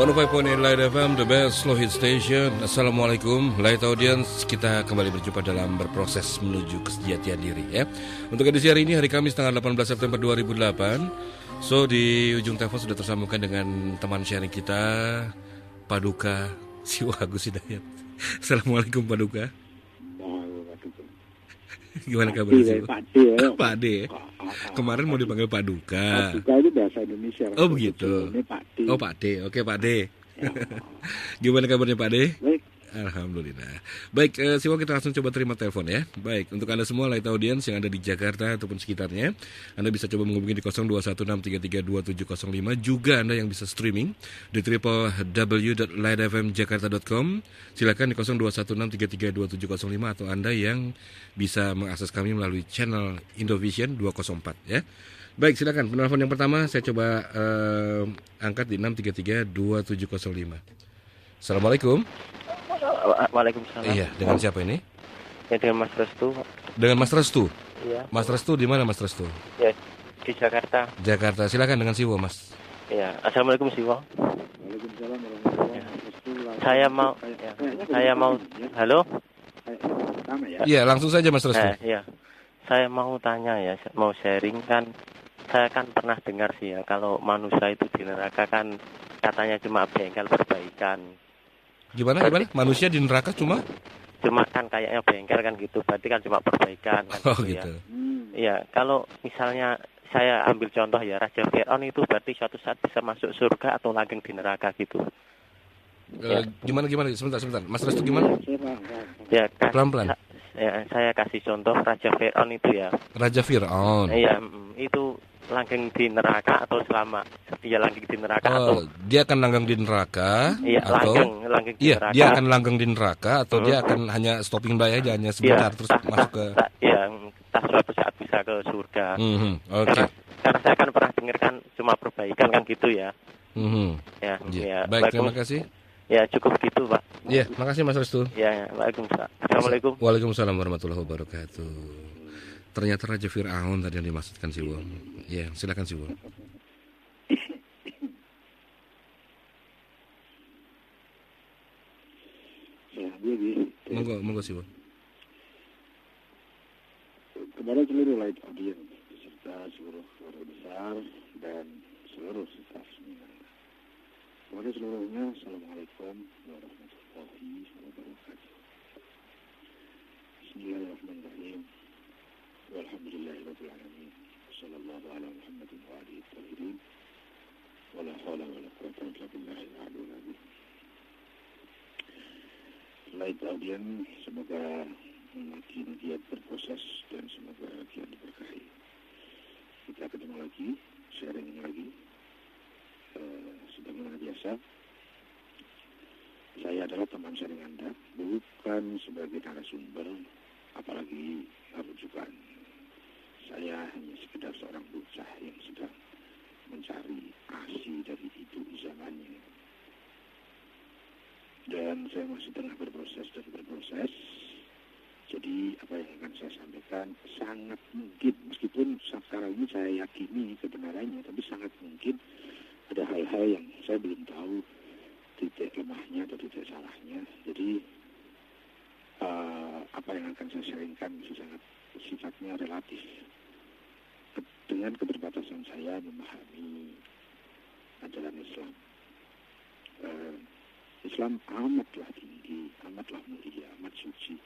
105.8 Light FM, the best slow hit station. Assalamualaikum, Light Audience. Kita kembali berjumpa dalam berproses menuju kesejatian diri ya. Untuk edisi hari ini, hari Kamis tanggal 18 September 2008. So, di ujung telepon sudah tersambungkan dengan teman sharing kita, Paduka Siwa Agus Hidayat. Assalamualaikum Paduka. Gimana kabar Siwa? Pak Ade. Kemarin mau dipanggil Paduka. Paduka itu bahasa Indonesia. Oh begitu. Oh Pak D. Oke Pak D. Ya. Gimana kabarnya Pak D? Baik. Alhamdulillah. Baik, Siwa kita langsung coba terima telepon ya. Baik, untuk Anda semua Light Audience yang ada di Jakarta ataupun sekitarnya, Anda bisa coba menghubungi di 0216332705. Juga Anda yang bisa streaming di www.lightfmjakarta.com. Silakan di 0216332705, atau Anda yang bisa mengakses kami melalui channel Indovision 204 ya. Baik, silakan. Penelpon yang pertama saya coba angkat di 6332705. Assalamualaikum. Waalaikumsalam. Iya, dengan siapa ini? Ya, dengan Mas Restu. Dengan Mas Restu? Iya. Mas Restu di mana Mas Restu? Ya, di Jakarta. Jakarta, silakan dengan Siwo Mas. Ya, Assalamualaikum Siwo. Waalaikumsalam warahmatullahi wabarakatuh. Saya mau, halo? Iya, langsung saja Mas Restu. Iya. Saya mau tanya ya, mau sharing kan. Saya kan pernah dengar sih ya, kalau manusia itu di neraka kan katanya cuma bengkel perbaikan. Gimana? Manusia di neraka cuma kan kayaknya bengkel kan gitu, berarti kan cuma perbaikan kan gitu. Iya, kalau misalnya saya ambil contoh ya, Raja Fir'aun itu berarti suatu saat bisa masuk surga atau langgeng di neraka gitu. Gimana? Sebentar. Mas Restu gimana? Ya, pelan-pelan. Saya kasih contoh Raja Fir'aun itu ya. Raja Fir'aun. Iya, itu langgeng di neraka atau selama dia langgeng di neraka atau dia akan langgeng di neraka atau langgeng di neraka. Dia akan langgeng di neraka atau dia akan hanya stopping by aja, hanya sebentar terus masuk ke suatu saat bisa ke surga. Oke. Karena saya kan pernah dengar kan cuma perbaikan kan gitu ya. Ya. Baik, terima kasih. Ya, cukup gitu, Pak. Ya, makasih Mas Restu. Ya, Waalaikumsalam. Assalamualaikum. Waalaikumsalam warahmatullahi wabarakatuh. Ternyata Raja Fir'aun tadi yang dimaksudkan Siwo. Ya, silakan Siwo. Monggo Siwo. Kepada seluruh Light Audience beserta seluruh keluarga besar dan seluruh staf seminar. Kepada seluruhnya, Assalamualaikum warahmatullahi wabarakatuh. Bismillahirrahmanirrahim. Walhamdulillahirabbil alamin. Sallallahu ala Muhammadin wa alihi tahirin. Wala haula wala quwwata illa billahil aliyyil azim. Light Audience, semoga makin giat berproses dan semoga kian diberkahi. Kita ketemu lagi, sharing lagi. Sebagaimana biasa, saya adalah teman sharing Anda, bukan sebagai narasumber, apalagi rujukan. Saya hanya sekedar seorang bocah yang sedang mencari arti dari hidup zamannya. Dan saya masih tengah berproses. Jadi apa yang akan saya sampaikan sangat mungkin, meskipun sekarang ini saya yakini kebenarannya, tapi sangat mungkin ada hal-hal yang saya belum tahu titik lemahnya atau titik salahnya. Jadi apa yang akan saya sharingkan sangat sifatnya relatif dengan keterbatasan saya memahami ajaran Islam. Islam amatlah tinggi, amatlah mulia, amat suci.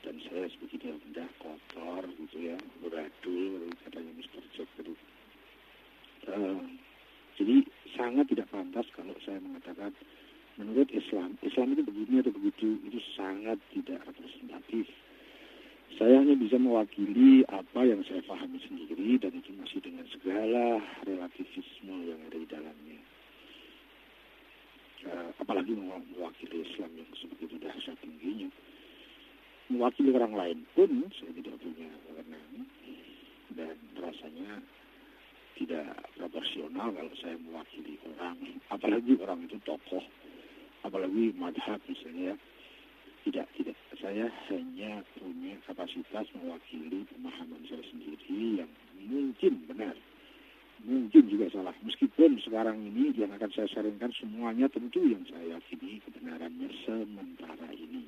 Dan saya sebagai dia benda kotor gitu ya, beradul, katanya Mr. Jack tadi. Jadi sangat tidak pantas kalau saya mengatakan menurut Islam itu begini atau begitu, itu sangat tidak representatif. Saya hanya bisa mewakili apa yang saya pahami sendiri, dan itu masih dengan segala relativisme yang ada di dalamnya. Apalagi mewakili Islam yang sebegitu dahsyat tingginya. Mewakili orang lain pun saya tidak punya wewenang, dan rasanya tidak proporsional kalau saya mewakili orang, apalagi orang itu tokoh, apalagi madhab misalnya. Tidak. Saya hanya kapasitas mewakili pemahaman saya sendiri yang mungkin benar, mungkin juga salah. Meskipun sekarang ini yang akan saya sharingkan semuanya tentu yang saya yakini kebenarannya sementara ini.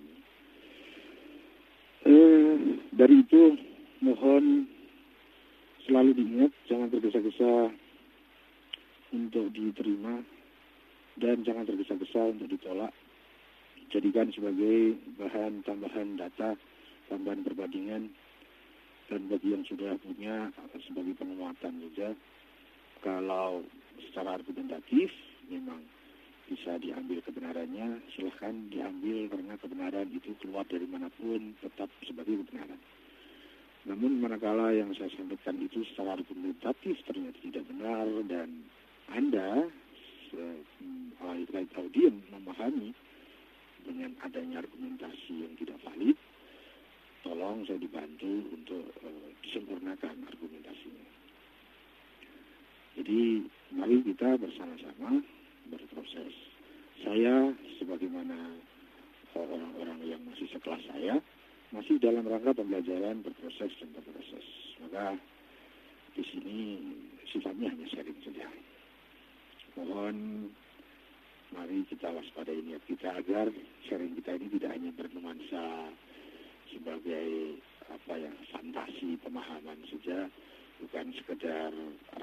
Dari itu mohon selalu diingat, jangan tergesa-gesa untuk diterima dan jangan tergesa-gesa untuk ditolak. Jadikan sebagai bahan tambahan data, tambahan perbandingan, dan bagi yang sudah punya sebagai penguatan juga. Kalau secara argumentatif memang bisa diambil kebenarannya, silahkan diambil karena kebenaran itu keluar dari manapun tetap sebagai kebenaran. Namun manakala yang saya sampaikan itu secara argumentatif ternyata tidak benar dan Anda audiens memahami dengan adanya argumentasi yang tidak valid, tolong saya dibantu untuk disempurnakan argumentasinya. Jadi mari kita bersama-sama berproses. Saya sebagaimana orang-orang yang masih sekelas saya masih dalam rangka pembelajaran berproses dan berproses. Maka di sini sifatnya hanya sharing saja. Mohon mari kita waspadai niat kita agar sharing kita ini tidak hanya bernuansa sebagai fantasi pemahaman saja, bukan sekedar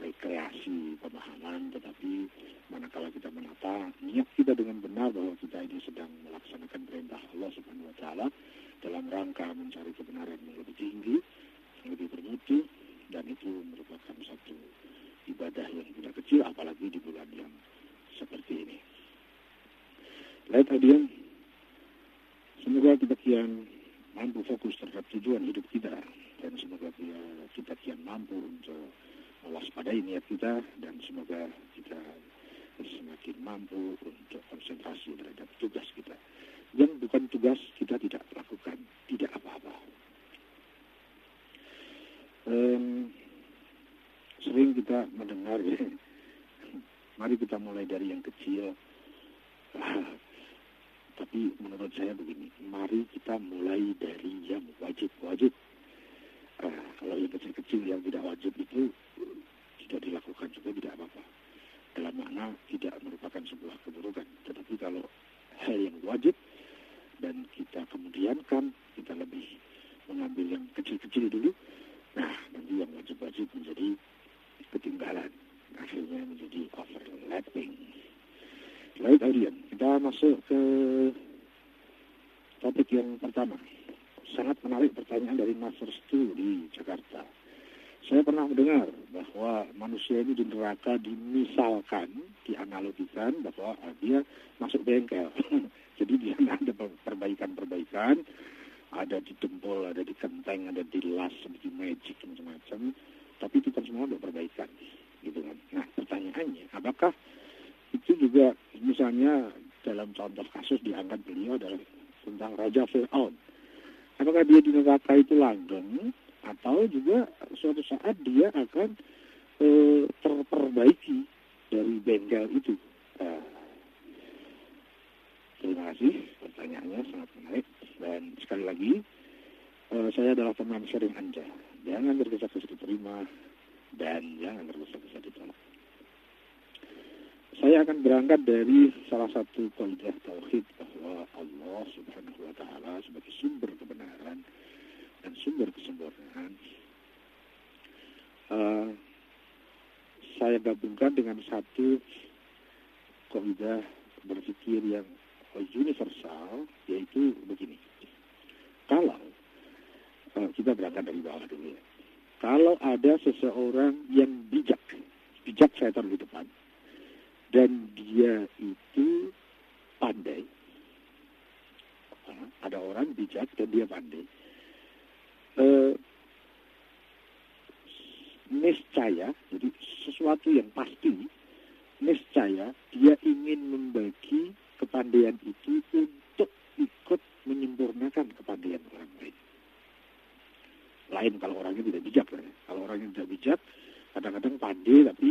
rekreasi pemahaman, tetapi manakala kita menata niat kita dengan benar bahwa kita ini sedang melaksanakan perintah Allah Subhanahu wa taala dalam rangka mencari kebenaran yang lebih tinggi, yang lebih bermutu, dan itu merupakan satu ibadah yang tidak kecil apalagi di bulan yang seperti ini. Baik hadirin, semoga kita kian mampu fokus terhadap tujuan hidup kita dan semoga kita kian mampu untuk mewaspadai niat kita dan semoga kita semakin mampu untuk konsentrasi terhadap tugas kita. Yang bukan tugas kita tidak lakukan, tidak apa-apa. Sering kita mendengar ya, mari kita mulai dari yang kecil. Tapi menurut saya begini, mari kita mulai dari yang wajib-wajib. Kalau yang kecil-kecil yang tidak wajib itu tidak dilakukan juga tidak apa-apa. Dalam makna tidak merupakan sebuah keburukan. Tetapi kalau hal yang wajib dan kita kemudiankan, kita lebih mengambil yang kecil-kecil dulu, nah nanti yang wajib-wajib menjadi ketinggalan. Akhirnya menjadi overlapping. Baik audiens, kita masuk ke topik yang pertama. Sangat menarik pertanyaan dari Mas Restu di Jakarta. Saya pernah mendengar bahwa manusia ini di neraka dimisalkan, dianalogikan bahwa dia masuk bengkel. Jadi dia ada perbaikan-perbaikan, ada di dempul, ada di kenteng, ada di las, di magic, macam-macam. Tapi itu kan semua ada perbaikan. Gitu kan. Nah pertanyaannya, apakah itu juga misalnya dalam contoh kasus diangkat beliau adalah tentang Raja Fir'aun. Apakah dia di neraka itu langgeng atau juga suatu saat dia akan terperbaiki dari bengkel itu? Terima kasih, pertanyaannya sangat menarik. Dan sekali lagi, saya adalah teman sharing Anda. Jangan tergesa-gesa diterima dan jangan tergesa-gesa ditolak. Saya akan berangkat dari salah satu kaidah tauhid bahwa Allah Subhanahu wa taala sebagai sumber kebenaran dan sumber kesempurnaan. Saya gabungkan dengan satu kaidah berpikir yang universal, yaitu begini. Kalau kita berangkat dari bawah dulu ya. Kalau ada seseorang yang bijak saya taruh di depan, dan dia itu pandai. Ada orang bijak dan dia pandai. Niscaya, jadi sesuatu yang pasti, niscaya dia ingin membagi kepandaian itu untuk ikut menyempurnakan kepandaian orang lain. Lain kalau orangnya tidak bijak. Kalau orangnya tidak bijak, kadang-kadang pandai tapi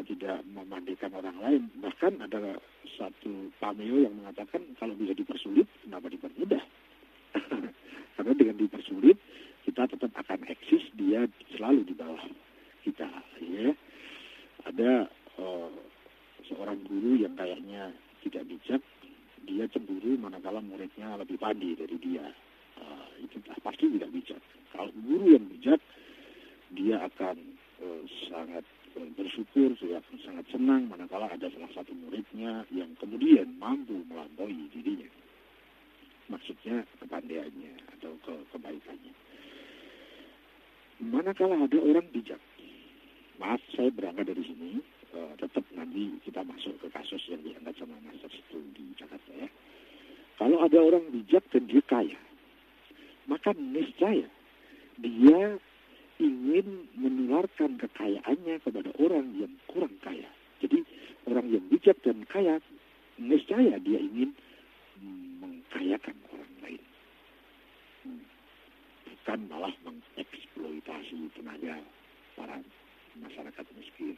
tidak memandaikan orang lain. Bahkan ada satu pameo yang mengatakan kalau bisa dipersulit, kenapa dipermudah? Karena dengan dipersulit, kita tetap akan eksis, dia selalu di bawah kita. Ya. pasti tidak bijak. Kalau guru yang bijak, dia akan sangat bersyukur, dia akan sangat senang manakala ada salah satu muridnya yang kemudian mampu melampaui dirinya. Maksudnya kepandaiannya atau kebaikannya. Manakala ada orang bijak, maaf saya berangkat dari sini, tetap nanti kita masuk ke kasus yang diangkat sama Master itu di Jakarta ya. Kalau ada orang bijak dan dia kaya, maka niscaya dia ingin menularkan kekayaannya kepada orang yang kurang kaya. Jadi orang yang bijak dan kaya, niscaya dia ingin mengkayakan orang lain. Bukan malah mengeksploitasi tenaga para masyarakat miskin.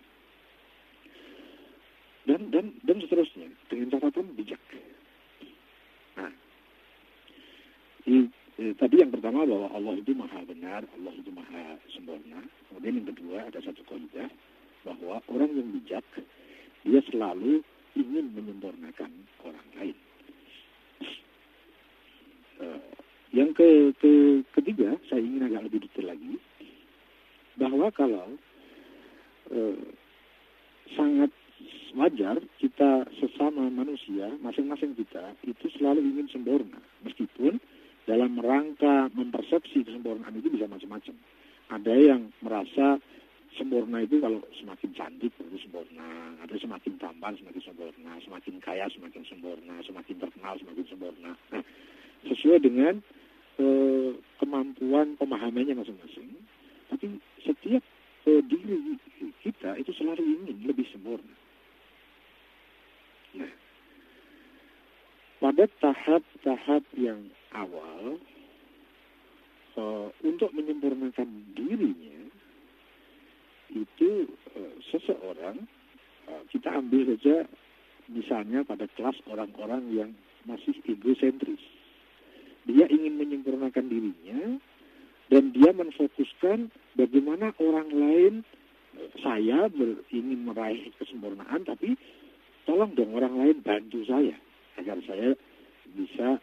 Dan seterusnya, dengan catatan bijak. Nah, tadi yang pertama bahwa Allah itu maha benar, Allah itu maha sempurna. Kemudian yang kedua ada satu kaidah bahwa orang yang bijak, dia selalu ingin menyempurnakan orang lain. Yang ketiga, saya ingin agak lebih detail lagi, bahwa kalau sangat wajar kita sesama manusia, masing-masing kita itu selalu ingin sempurna, meskipun dalam rangka mempersepsi kesempurnaan itu bisa macam-macam. Ada yang merasa sempurna itu kalau semakin cantik itu sempurna, ada semakin tampan semakin sempurna, semakin kaya semakin sempurna, semakin terkenal semakin sempurna. Nah, sesuai dengan kemampuan pemahamannya masing-masing. Tapi setiap diri kita itu selalu ingin lebih sempurna. Nah, pada tahap-tahap yang awal, untuk menyempurnakan dirinya, itu seseorang, kita ambil saja misalnya pada kelas orang-orang yang masih egosentris. Dia ingin menyempurnakan dirinya, dan dia menfokuskan bagaimana orang lain, saya ingin meraih kesempurnaan, tapi tolong dong orang lain bantu saya, agar saya bisa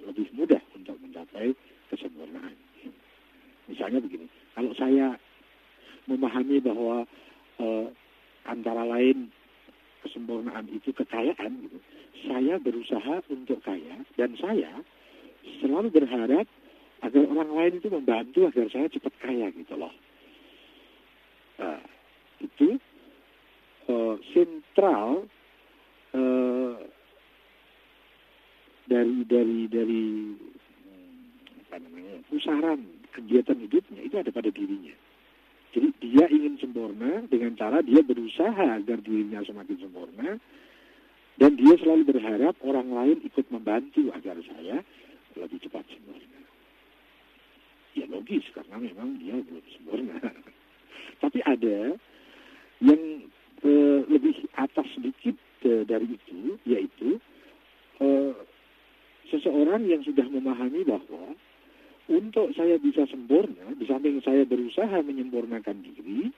lebih mudah untuk mencapai kesempurnaan. Misalnya begini, kalau saya memahami bahwa antara lain kesempurnaan itu kekayaan, gitu, saya berusaha untuk kaya, dan saya selalu berharap agar orang lain itu membantu agar saya cepat kaya gitu loh. Itu sentral dari apa namanya, pusaran kegiatan hidupnya itu ada pada dirinya. Jadi dia ingin sempurna dengan cara dia berusaha agar dirinya semakin sempurna, dan dia selalu berharap orang lain ikut membantu agar saya lebih cepat sempurna. Ya logis, karena memang dia belum sempurna. Tapi ada yang lebih atas sedikit dari itu, yaitu seseorang yang sudah memahami bahwa untuk saya bisa sempurna, di samping saya berusaha menyempurnakan diri,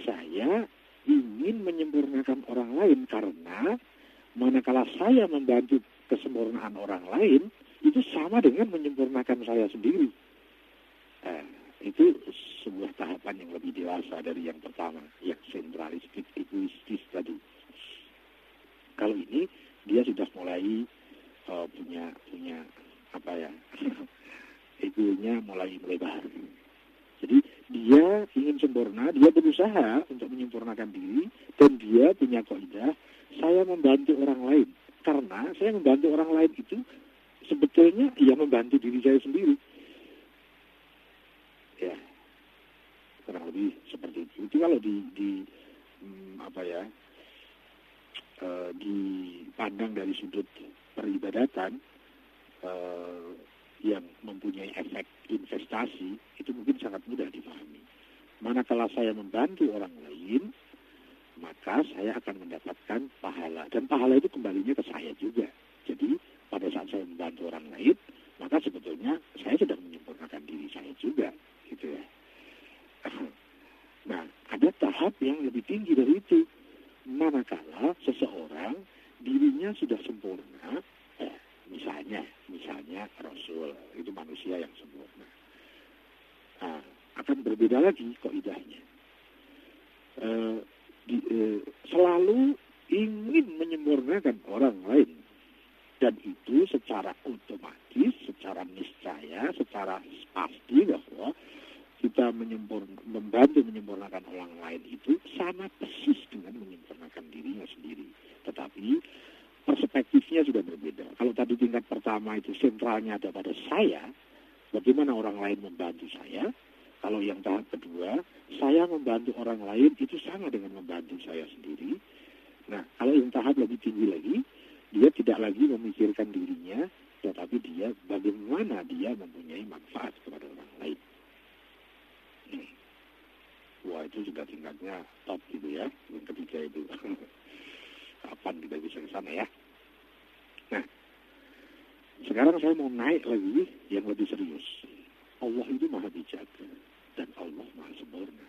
saya ingin menyempurnakan orang lain, karena manakala saya membantu kesempurnaan orang lain, itu sama dengan menyempurnakan saya sendiri. Itu sebuah tahapan yang lebih dewasa dari yang pertama, yang sentralistik, egoistis tadi. Kalau ini dia sudah mulai punya apa ya, egonya mulai melebar. Jadi dia ingin sempurna, dia berusaha untuk menyempurnakan diri, dan dia punya kaidah, saya membantu orang lain. Karena saya membantu orang lain itu sebetulnya ya membantu diri saya sendiri. Ya, kurang lebih seperti itu. Itu kalau dipandang dari sudut peribadatan yang mempunyai efek investasi, itu mungkin sangat mudah dipahami. Manakala saya membantu orang lain, maka saya akan mendapatkan pahala. Dan pahala itu kembalinya ke saya juga. Jadi pada saat saya membantu orang lain, maka sebetulnya saya sedang menyempurnakan diri saya juga, gitu ya. Nah, ada tahap yang lebih tinggi dari itu. Manakala seseorang dirinya sudah sempurna, misalnya misalnya Rasul, itu manusia yang sempurna. Nah, akan berbeda lagi kaidahnya. Selalu ingin menyempurnakan orang lain, dan itu secara otomatis, secara niscaya, secara pasti bahwa kita membantu menyempurnakan orang lain itu sama persis dengan menyempurnakan dirinya sendiri. Tetapi perspektifnya sudah berbeda. Kalau tadi tingkat pertama itu sentralnya ada pada saya, bagaimana orang lain membantu saya. Kalau yang tahap kedua, saya membantu orang lain itu sama dengan membantu saya sendiri. Nah, kalau yang tahap lebih tinggi lagi, dia tidak lagi memikirkan dirinya, tetapi dia bagaimana dia mempunyai manfaat kepada orang lain. Wah, itu sudah tingkatnya top gitu ya, yang ketiga itu. Kapan kita bisa ke sana ya? Nah, sekarang saya mau naik lagi yang lebih serius. Allah itu maha bijak dan Allah maha sempurna.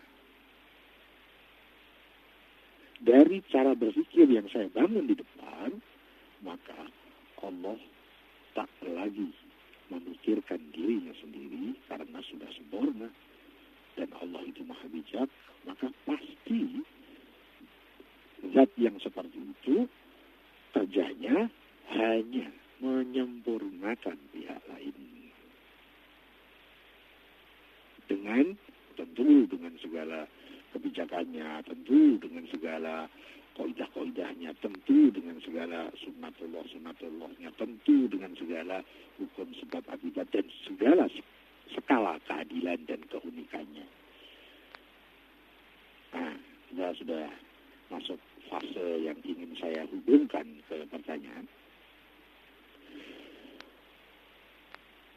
Dari cara berpikir yang saya bangun di depan, maka Allah tak lagi memikirkan dirinya sendiri karena sudah sempurna. Dan Allah itu maha bijak, maka pasti zat yang seperti itu kerjanya hanya menyempurnakan pihak lain. Dengan segala kebijakannya, tentu dengan segala kaidah-kaidahnya, tentu dengan segala sunnatullahnya, tentu dengan segala hukum sebab akibat dan segala skala keadilan dan keunikannya. Nah, kita sudah masuk fase yang ingin saya hubungkan ke pertanyaan.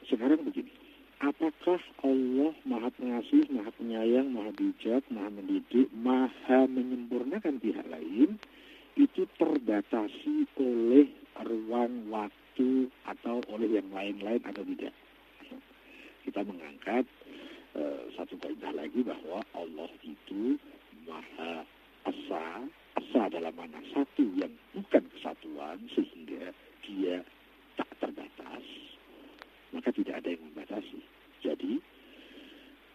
Sekarang begini, apakah Allah maha pengasih, maha penyayang, maha bijak, maha mendidik, maha menyempurnakan pihak lain, itu terbatasi oleh ruang waktu atau oleh yang lain-lain atau tidak? Kita mengangkat satu kaidah lagi bahwa Allah itu maha asa. Asa dalam mana satu yang bukan kesatuan, sehingga dia tak terbatas, maka tidak ada yang membatasi. Jadi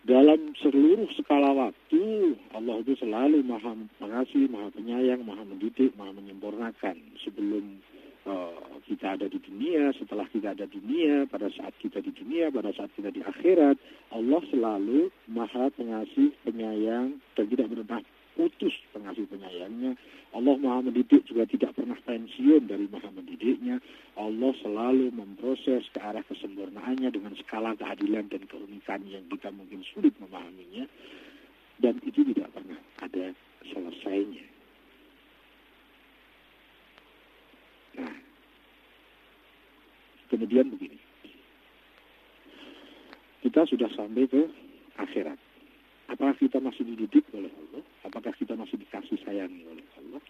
dalam seluruh skala waktu, Allah itu selalu maha pengasih, maha penyayang, maha mendidik, maha menyempurnakan. Sebelum kita ada di dunia, setelah kita ada di dunia, pada saat kita di dunia, pada saat kita di akhirat, Allah selalu maha pengasih, penyayang, dan tidak pernah putus pengasih penyayangnya. Allah maha mendidik, juga tidak pernah pensiun dari maha mendidiknya. Allah selalu memproses ke arah kesempurnaannya dengan skala keadilan dan keunikan yang kita mungkin sulit memahaminya, dan itu tidak pernah ada selesainya. Nah, kemudian begini, kita sudah sampai ke akhirat. Apakah kita masih dididik oleh Allah? Apakah kita masih dikasih sayangi oleh Allah?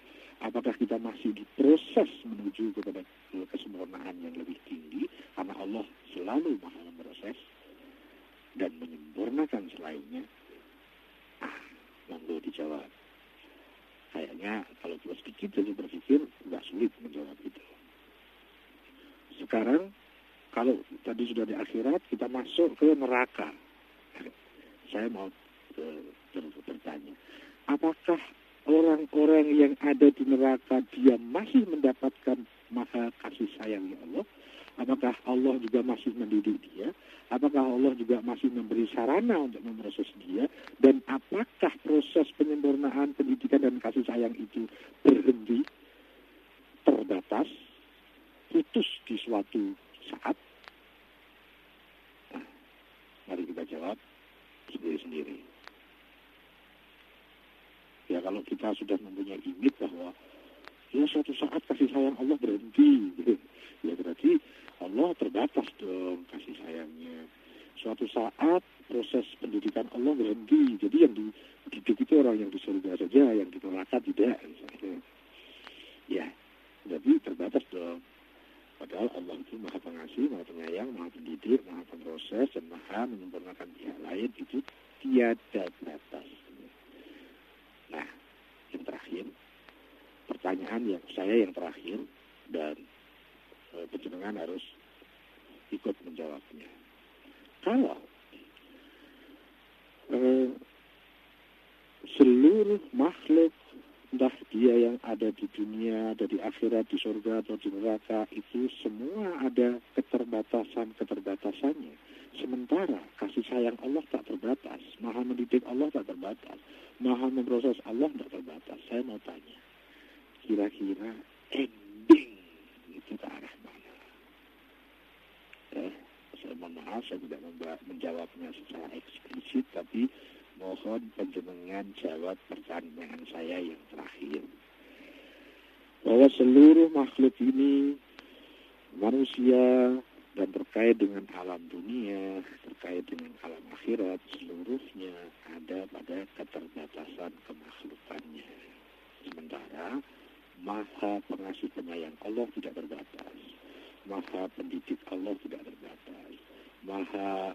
Apakah kita masih diproses menuju kepada kesempurnaan yang lebih tinggi? Karena Allah selalu maha memproses dan menyempurnakan selainnya. Monggo dijawab. Kayaknya kalau kita sedikit saja berpikir, nggak sulit menjawab itu. Sekarang, kalau tadi sudah di akhirat, kita masuk ke neraka. Saya mau bertanya, apakah orang-orang yang ada di neraka dia masih mendapatkan maha kasih sayang Allah? Apakah Allah juga masih mendidik dia? Apakah Allah juga masih memberi sarana untuk memproses dia? Dan apakah proses penyempurnaan pendidikan dan kasih sayang itu berhenti, terbatas, putus di suatu saat? Nah, mari kita jawab sendiri-sendiri. Ya, kalau kita sudah mempunyai image bahwa ya suatu saat kasih sayang Allah berhenti, ya berarti Allah terbatas dong kasih sayangnya. Suatu saat proses pendidikan Allah berhenti, jadi yang dididik itu orang yang di surga saja, yang di neraka tidak. Ya, jadi terbatas dong. Padahal Allah itu maha pengasih, maha penyayang, maha pendidik, maha pemproses, dan maha menyempurnakan pihak lain, itu tiada batas. Nah, yang terakhir, pertanyaan yang terakhir, dan penjenengan harus ikut menjawabnya. Kalau seluruh makhluk, entah dia yang ada di dunia, ada di akhirat, di surga atau di neraka, itu semua ada keterbatasannya. Sementara kasih sayang Allah tak terbatas, maha mendidik Allah tak terbatas, maha memproses Allah tak terbatas. Saya mau tanya, kira-kira ending itu ke arah mana? Saya mohon maaf, saya tidak menjawabnya secara eksplisit, tapi mohon penjenengan jawab pertanyaan saya yang terakhir. Bahwa seluruh makhluk ini, manusia, dan terkait dengan alam dunia, terkait dengan alam akhirat, seluruhnya ada pada keterbatasan kemakhlukannya. Sementara maha pengasih penyayang Allah tidak terbatas, maha pendidik Allah tidak terbatas, maha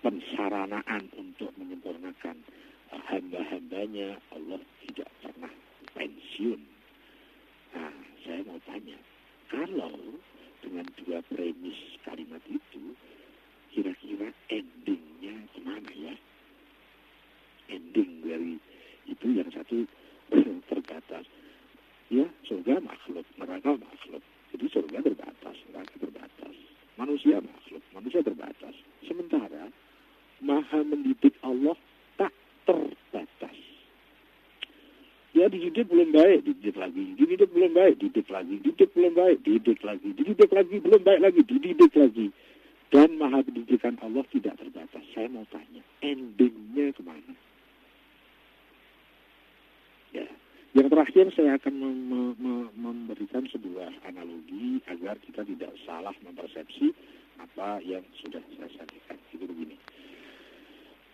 pensaranaan untuk menyempurnakan hamba-hambanya Allah tidak pernah pensiun. Nah, saya mau tanya, kalau dengan dua premis kalimat itu, kira-kira endingnya kemana ya? Ending dari itu yang satu terbatas. Ya, surga makhluk, neraka makhluk. Jadi surga terbatas, neraka terbatas. Manusia makhluk, manusia terbatas. Sementara maha mendidik Allah tak terbatas. Ya, dididik belum baik, dididik lagi. Dididik belum baik, dididik lagi. Dididik belum baik, dididik lagi. Dididik lagi, belum baik lagi, dididik lagi. Dan maha pendidikan Allah tidak terbatas. Saya mau tanya, endingnya kemana? Ya, yang terakhir saya akan memberikan sebuah analogi agar kita tidak salah mempersepsi apa yang sudah saya sampaikan. Itu begini.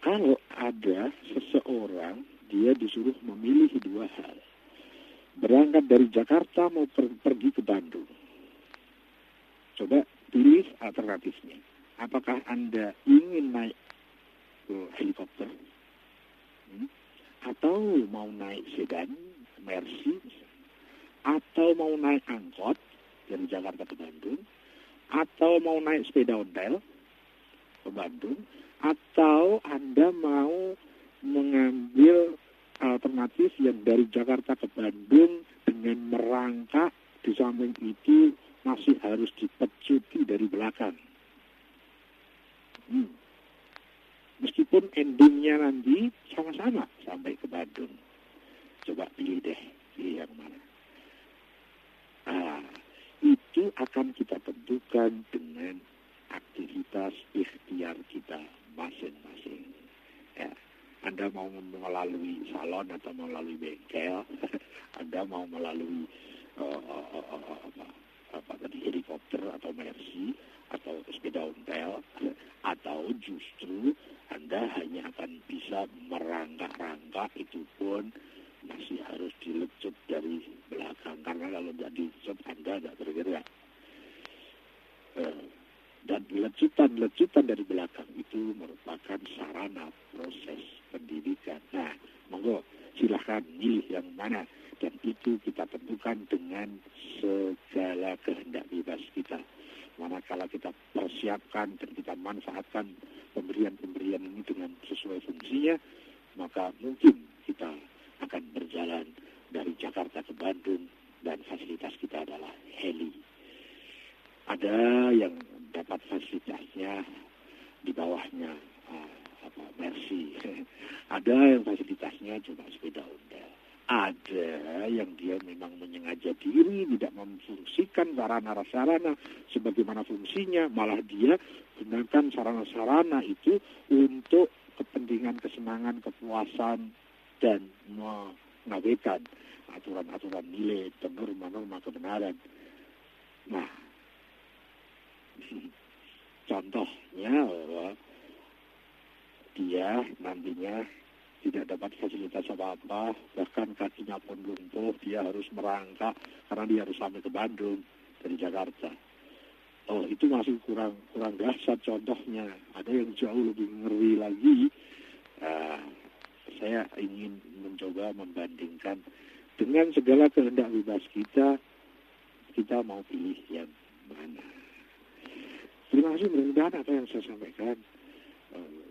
Kalau ada seseorang, dia disuruh memilih dua hal. Berangkat dari Jakarta mau pergi ke Bandung. Coba pilih alternatifnya. Apakah Anda ingin naik helikopter? Atau mau naik sedan, Mercy? Atau mau naik angkot dari Jakarta ke Bandung? Atau mau naik sepeda ontel ke Bandung? Atau Anda mau mengambil alternatif yang dari Jakarta ke Bandung dengan merangkak, di samping itu masih harus dipecuti dari belakang. Meskipun endingnya nanti sama-sama sampai ke Bandung. Coba pilih deh, pilih yang mana. Itu akan kita tentukan dengan aktivitas ikhtiar kita masing-masing. Ya, Anda mau melalui salon atau melalui bengkel, Anda mau melalui helikopter atau Mercy atau sepeda ontel, atau justru Anda hanya akan bisa merangkak-rangkak, itu pun masih harus dilecut dari belakang, karena kalau tidak dilecut Anda tidak bergerak. Dan lecutan dari belakang itu merupakan sarana proses pendidikan. Nah, monggo silahkan milih yang mana, dan itu kita tentukan dengan segala kehendak bebas kita. Manakala kita persiapkan dan kita manfaatkan pemberian-pemberian ini dengan sesuai fungsinya, maka mungkin kita akan berjalan dari Jakarta ke Bandung dan fasilitas kita adalah heli. Ada yang dapat fasilitasnya di bawahnya Mercy. Ada yang fasilitasnya cuma sepeda ontel. Ada yang dia memang menyengaja diri tidak memfungsikan sarana-sarana sebagaimana fungsinya, malah dia gunakan sarana-sarana itu untuk kepentingan kesenangan, kepuasan, dan mengabaikan aturan-aturan nilai dan norma-norma kebenaran. Nah, contohnya bahwa dia nantinya tidak dapat fasilitas apa-apa, bahkan kakinya pun lumpuh, dia harus merangkak karena dia harus sampai ke Bandung dari Jakarta. Oh, itu masih kurang dahsyat contohnya. Ada yang jauh lebih ngeri lagi. Saya ingin mencoba membandingkan dengan segala kehendak bebas kita mau pilih yang mana. Terima kasih, mudah-mudahan apa yang saya sampaikan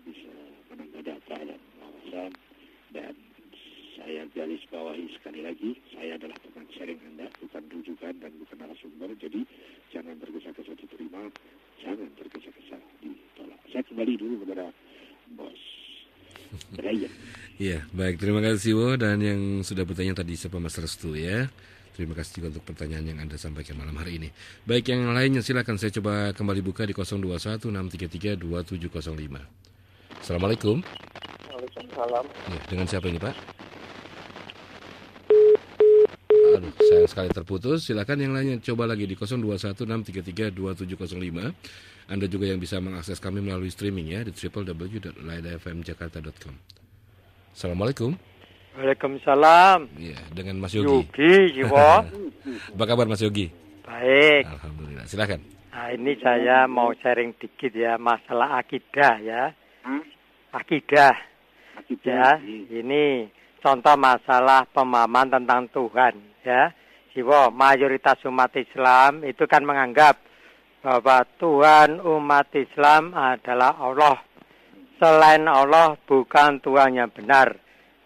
bisa menambah data dan wawasan. Dan saya garis bawahi sekali lagi, saya adalah teman sharing Anda, bukan rujukan dan bukan narasumber. Jadi jangan tergesa-gesa diterima, jangan tergesa-gesa ditolak. Saya kembali dulu kepada Bos Brian. Iya, baik. Terima kasih, Wo. Dan yang sudah bertanya tadi siapa Mas Restu ya. Terima kasih juga untuk pertanyaan yang Anda sampaikan malam hari ini. Baik, yang lainnya silakan saya coba kembali buka di 0216332705. Assalamualaikum. Waalaikumsalam. Ya, dengan siapa ini, Pak? Aduh, sayang sekali terputus. Silakan yang lainnya coba lagi di 0216332705. Anda juga yang bisa mengakses kami melalui streaming ya di www.laidafmjakarta.com. Assalamualaikum. Waalaikumsalam. Iya, dengan Mas Yogi. Yogi, Jiwo. Apa kabar Mas Yogi? Baik. Alhamdulillah. Silakan. Nah, ini saya mau sharing dikit ya masalah akidah ya. Akidah. Ya, ini contoh masalah pemahaman tentang Tuhan ya. Jiwo, mayoritas umat Islam itu kan menganggap bahwa Tuhan umat Islam adalah Allah. Selain Allah bukan Tuhan yang benar.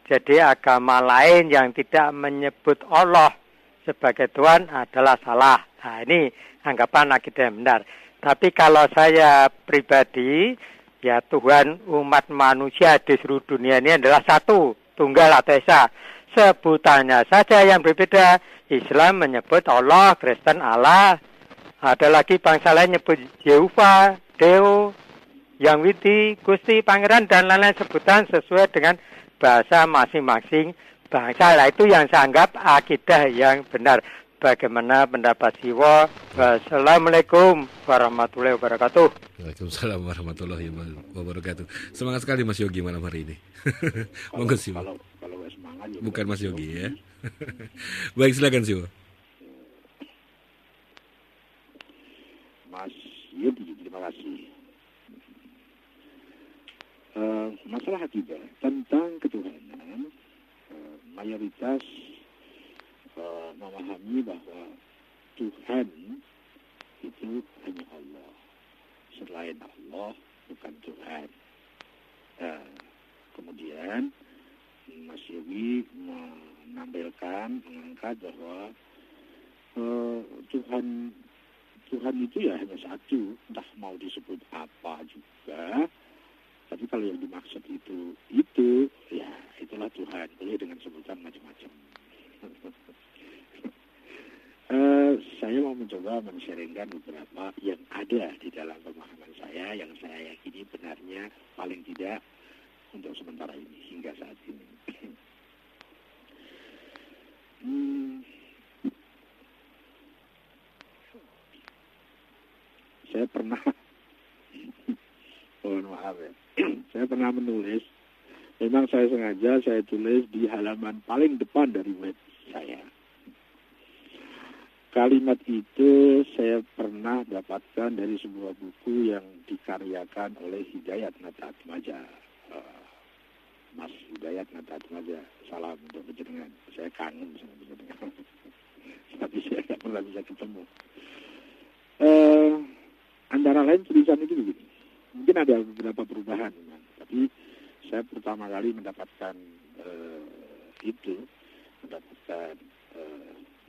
Jadi agama lain yang tidak menyebut Allah sebagai Tuhan adalah salah. Nah, ini anggapan akidah yang benar. Tapi kalau saya pribadi, ya Tuhan umat manusia di seluruh dunia ini adalah satu, tunggal atau esa. Sebutannya saja yang berbeda. Islam menyebut Allah, Kristen Allah. Ada lagi bangsa lain menyebut Yehova, Deo, Yang Widi, Gusti, Pangeran, dan lain-lain sebutan sesuai dengan bahasa masing-masing bangsa. Lah itu yang saya anggap akidah yang benar. Bagaimana pendapat Siwo? Wassalamualaikum warahmatullahi wabarakatuh. Waalaikumsalam warahmatullahi wabarakatuh. Semangat sekali Mas Yogi malam hari ini. Monggo Siwo. Kalau semangat bukan Mas Yogi ya. Baik, silakan Siwo. Mas Yogi, terima kasih. Masalah akidah tentang ketuhanan, mayoritas memahami bahwa Tuhan itu hanya Allah. Selain Allah bukan Tuhan. Kemudian Mas Yogi mengangkat bahwa Tuhan itu ya hanya satu, entah mau disebut apa juga. Tapi kalau yang dimaksud itu ya itulah Tuhan, boleh dengan sebutan macam-macam. Saya mau mencoba men-sharingkan beberapa yang ada di dalam pemahaman saya, yang saya yakini benarnya paling tidak untuk sementara ini, hingga saat ini. Saya pernah, mohon maaf ya, saya pernah menulis, memang saya sengaja saya tulis di halaman paling depan dari web saya. Kalimat itu saya pernah dapatkan dari sebuah buku yang dikaryakan oleh Hidayat Nata Atmaja. Mas Hidayat Nata Atmaja, salam untuk penjenengan. Saya kangen sama penjenengan. Tapi saya tidak pernah bisa ketemu. Antara lain tulisan itu begini. Mungkin ada beberapa perubahan, tapi saya pertama kali mendapatkan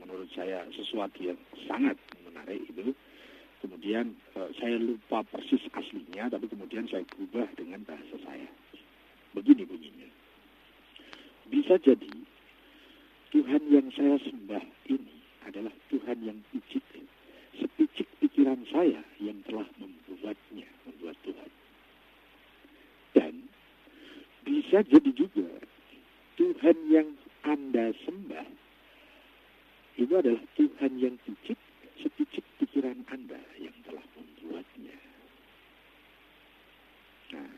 menurut saya sesuatu yang sangat menarik itu. Kemudian saya lupa persis aslinya, tapi kemudian saya ubah dengan bahasa saya. Begini bunyinya. Bisa jadi Tuhan yang saya sembah ini adalah Tuhan yang picik. Sepicik pikiran saya yang telah membuat Tuhan. Dan bisa jadi juga Tuhan yang Anda sembah itu adalah Tuhan yang picik, sepicik pikiran Anda yang telah membuatnya. Nah,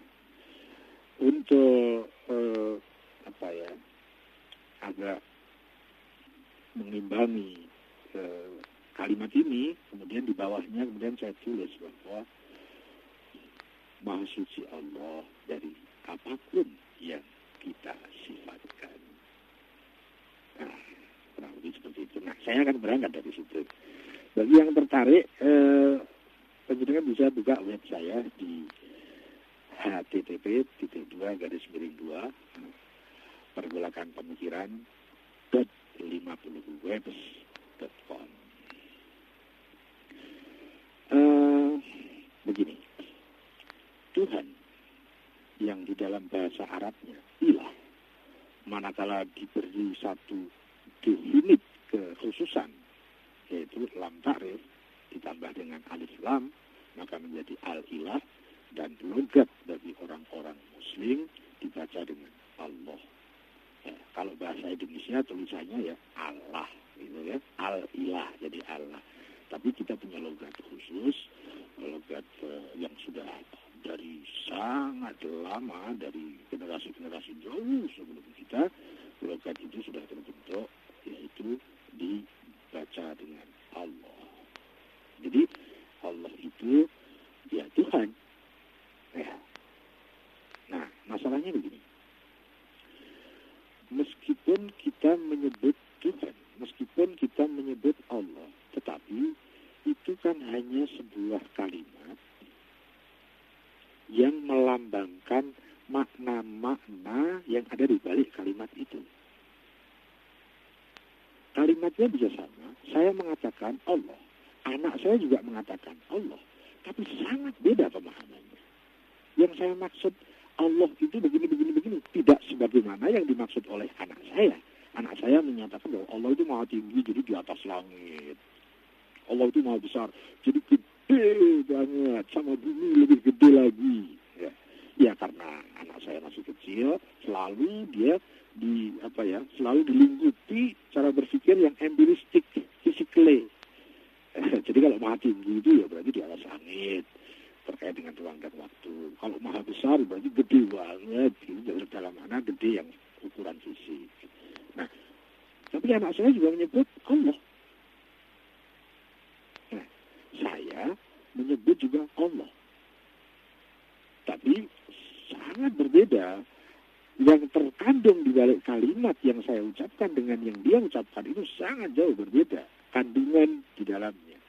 untuk agak mengimbangi kalimat ini, kemudian di bawahnya kemudian saya tulis bahwa Maha Suci Allah dari apapun yang kita sifatkan. Nah, kurang lebih seperti itu. Nah, saya akan berangkat dari situ. Bagi yang tertarik, Penjenengan bisa buka web saya di http://2 pergolakan pemikiran .50webs.com. Begini, Tuhan yang di dalam bahasa Arabnya ilah, manakala diberi satu definit kekhususan, yaitu lam ta'rif ditambah dengan alif lam, maka menjadi al-ilah, dan logat bagi orang-orang muslim dibaca dengan Allah. Ya, kalau bahasa Indonesia tulisannya ya Allah, gitu ya, al-ilah, jadi Allah. Tapi kita punya logat khusus, logat yang sudah dari sangat lama, dari generasi-generasi jauh sebelum kita, logat itu sudah terbentuk, yaitu dibaca dengan Allah. Jadi Allah itu ya Tuhan. Ya. Nah, masalahnya begini. Meskipun kita menyebut Tuhan, meskipun kita menyebut Allah, tetapi itu kan hanya sebuah kalimat yang melambangkan makna-makna yang ada di balik kalimat itu. Kalimatnya bisa sama. Saya mengatakan Allah, anak saya juga mengatakan Allah, tapi sangat beda pemahamannya. Yang saya maksud Allah itu begini, tidak sebagaimana yang dimaksud oleh anak saya. Anak saya menyatakan bahwa Allah itu maha tinggi, jadi di atas langit. Allah itu maha besar, jadi gede banget, sama bumi lebih gede lagi. Ya karena anak saya masih kecil, selalu dia selalu dilingkupi cara berpikir yang empiristik, physically. Jadi kalau maha tinggi itu ya berarti di atas langit, terkait dengan ruang dan waktu. Kalau maha besar berarti gede banget, gitu, dalam mana gede yang ukuran fisik. Nah, tapi anak saya juga menyebut Allah. Nah, saya menyebut juga Allah. Tapi sangat berbeda. Yang terkandung di balik kalimat yang saya ucapkan dengan yang dia ucapkan itu sangat jauh berbeda. Kandungan di dalamnya.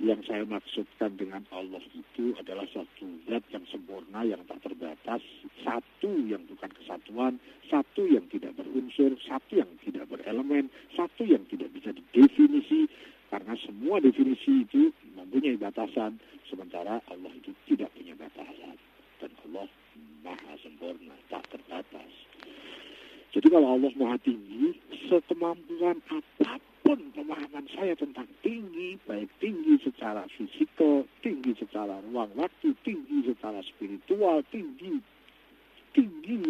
Yang saya maksudkan dengan Allah itu adalah satu zat yang sempurna, yang tak terbatas, satu yang bukan kesatuan, satu yang tidak berunsur, satu yang tidak berelemen, satu yang tidak bisa didefinisi, karena semua definisi itu mempunyai batasan, sementara Allah itu tidak punya batasan. Dan Allah maha sempurna, tak terbatas. Jadi kalau Allah maha tinggi, sekemampuan apapun pemahaman saya tentang tinggi, baik tinggi secara fisikal, tinggi secara ruang waktu, tinggi secara spiritual, tinggi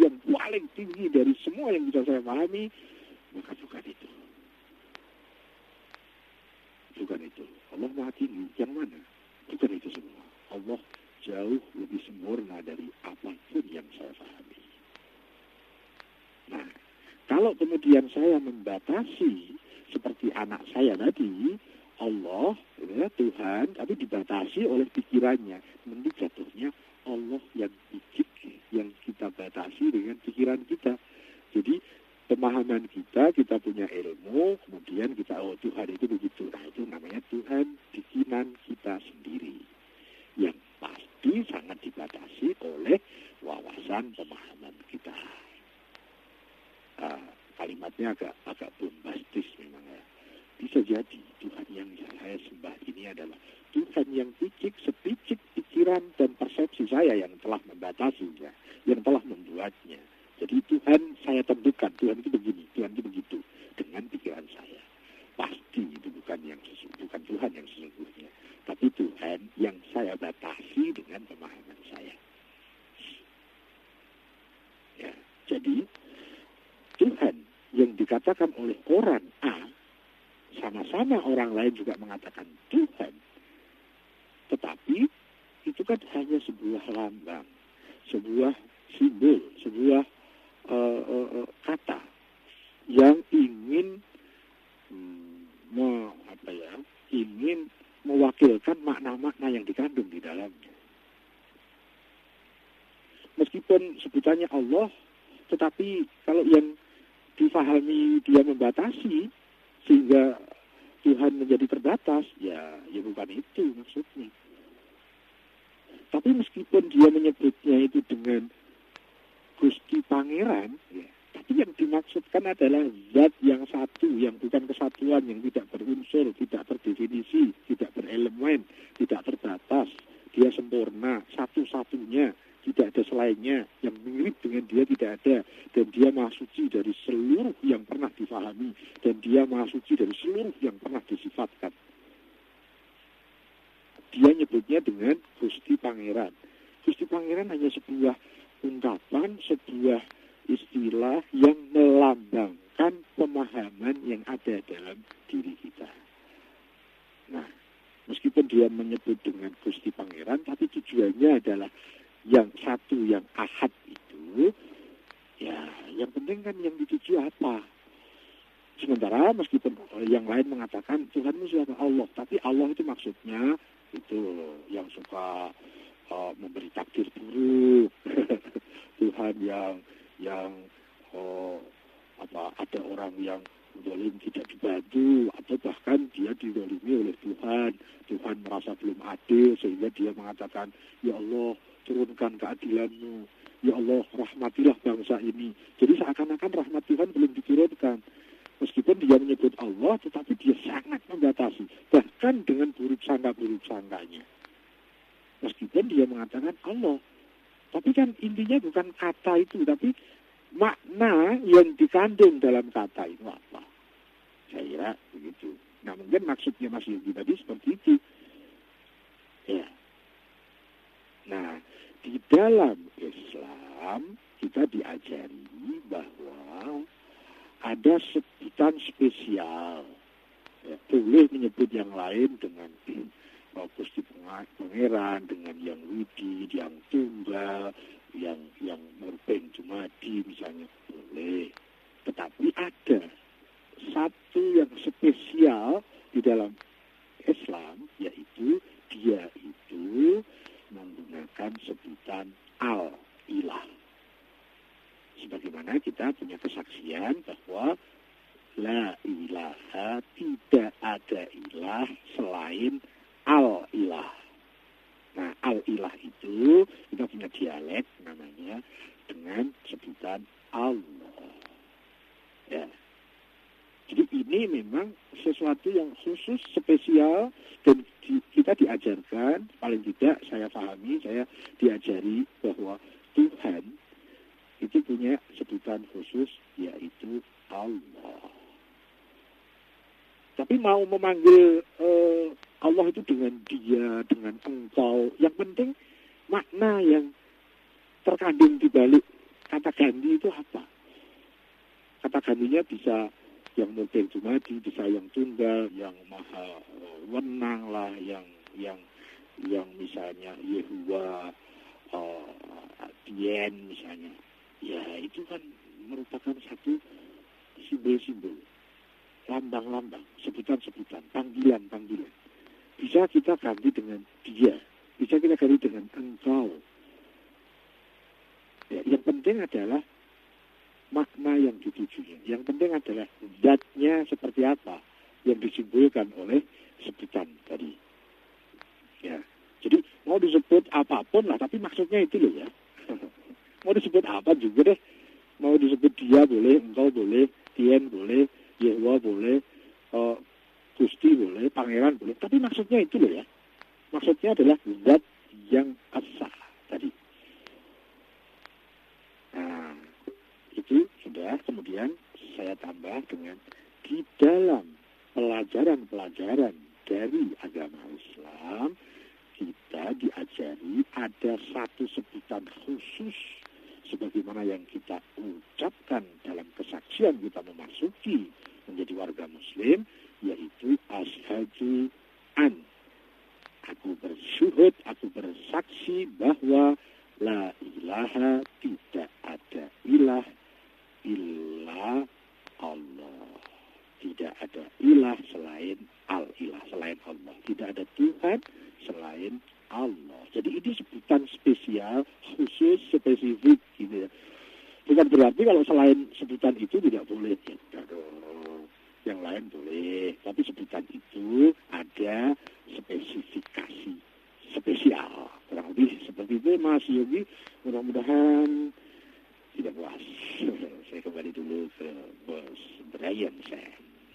yang paling tinggi dari semua yang bisa saya pahami, maka bukan itu. Bukan itu. Allah maha tinggi. Yang mana? Bukan itu semua. Allah jauh lebih sempurna dari apapun yang saya pahami. Nah, kalau kemudian saya membatasi seperti anak saya tadi, Allah, ya, Tuhan, tapi dibatasi oleh pikirannya, nanti jatuhnya Allah yang picik, yang kita batasi dengan pikiran kita. Jadi pemahaman kita punya ilmu, kemudian kita, oh Tuhan itu begitu. Nah, itu namanya Tuhan bikinan kita sendiri, yang pasti sangat dibatasi oleh wawasan pemahaman kita. Kalimatnya agak bombastis memang ya. Bisa jadi Tuhan yang saya sembah ini adalah Tuhan yang picik, sepicik pikiran dan persepsi saya yang telah membatasinya, yang telah membuatnya. Jadi Tuhan saya tentukan, Tuhan itu begini, Tuhan itu begitu, dengan pikiran saya. Pasti itu bukan Tuhan yang sesungguhnya, tapi Tuhan yang saya batasi dengan pemahaman saya. Ya, jadi Tuhan yang dikatakan oleh orang A, sama-sama orang lain juga mengatakan Tuhan, tetapi itu kan hanya sebuah lambang, sebuah simbol, sebuah kata yang ingin ingin mewakilkan makna-makna yang dikandung di dalamnya. Meskipun sebutannya Allah, tetapi kalau yang difahami dia membatasi sehingga Tuhan menjadi terbatas, ya bukan itu maksudnya. Tapi meskipun dia menyebutnya itu dengan Gusti Pangeran, ya, tapi yang dimaksudkan adalah zat yang satu, yang bukan kesatuan, yang tidak berunsur, tidak terdefinisi, tidak berelemen, tidak terbatas. Dia sempurna, satu-satunya, tidak ada selainnya, yang mirip dengan dia tidak ada, dan dia maha suci dari seluruh yang pernah difahami, dan dia maha suci dari seluruh yang pernah disifatkan. Dia nyebutnya dengan Gusti Pangeran. Gusti Pangeran hanya sebuah ungkapan, sebuah istilah yang melambangkan pemahaman yang ada dalam diri kita. Nah, meskipun dia menyebut dengan Gusti Pangeran, tapi tujuannya adalah yang satu, yang ahad itu, ya yang penting kan yang dituju apa. Sementara meskipun yang lain mengatakan Tuhanmu siapa? Allah, tapi Allah itu maksudnya itu yang suka memberi takdir buruk. Tuhan yang ada orang yang zalim tidak dibantu, atau bahkan dia dizalimi oleh Tuhan. Tuhan merasa belum adil sehingga dia mengatakan, ya Allah, turunkan keadilan-Mu. Ya Allah, rahmatilah bangsa ini. Jadi seakan-akan rahmat Tuhan belum diturunkan. Meskipun dia menyebut Allah, tetapi dia sangat membatasi. Bahkan dengan buruk sangkanya. Meskipun dia mengatakan Allah. Tapi kan intinya bukan kata itu, tapi makna yang dikandung dalam kata itu apa. Saya kira begitu. Nah, mungkin maksudnya Mas Yogi tadi seperti itu. Ya. Nah, di dalam Islam kita diajari bahwa ada sebutan spesial. Ya, boleh menyebut yang lain dengan Gusti Pangeran, dengan yang widi, yang tunggal, yang murbeng jumadi misalnya, boleh. Tetapi ada satu yang spesial di dalam Islam, yaitu dia itu menggunakan sebutan al-ilah. Sebagaimana kita punya kesaksian bahwa la ilaha, tidak ada ilah selain al-ilah. Nah, al-ilah itu kita punya dialek namanya dengan sebutan Allah. Ya. Jadi ini memang sesuatu yang khusus, spesial, dan kita diajarkan, paling tidak saya pahami, saya diajari bahwa Tuhan itu punya sebutan khusus, yaitu Allah. Tapi mau memanggil Allah itu dengan dia, dengan engkau, yang penting makna yang terkandung di balik kata ganti itu apa? Kata gantinya bisa yang murbeng jumadi, bisa yang tunggal, yang maha wenang lah, yang misalnya Yehuwa, Tien misalnya. Ya, itu kan merupakan satu simbol-simbol, lambang-lambang, sebutan-sebutan, panggilan-panggilan. Bisa kita ganti dengan dia, bisa kita ganti dengan engkau. Ya, yang penting adalah makna yang ditujunya. Yang penting adalah zatnya seperti apa yang disimbolkan oleh sebutan tadi. Ya, jadi mau disebut apapun lah, tapi maksudnya itu loh ya. Mau disebut apa juga deh. Mau disebut dia boleh, engkau boleh, Tien boleh, Yehuwa boleh, Gusti boleh, Pangeran boleh. Tapi maksudnya itu loh ya. Maksudnya adalah zat yang asa tadi. Nah, itu sudah. Kemudian saya tambah dengan di dalam pelajaran-pelajaran dari agama Islam, kita diajari ada satu sebutan khusus sebagaimana yang kita ucapkan dalam kesaksian kita memasuki menjadi warga Muslim, yaitu asyhadu an. Aku bersyuhud, aku bersaksi bahwa la ilaha, tidak ada ilah illa Allah. Tidak ada ilah selain al-ilah, selain Allah. Tidak ada Tuhan selain Allah. Jadi ini sebutan spesial, khusus, spesifik gitu ya. Bukan berarti kalau selain sebutan itu tidak boleh. Tidak dong. Yang lain boleh. Tapi sebutan itu ada spesifikasi spesial. Kurang lebih mudah-mudahan tidak puas. Saya kembali dulu ke Bos Brian saya.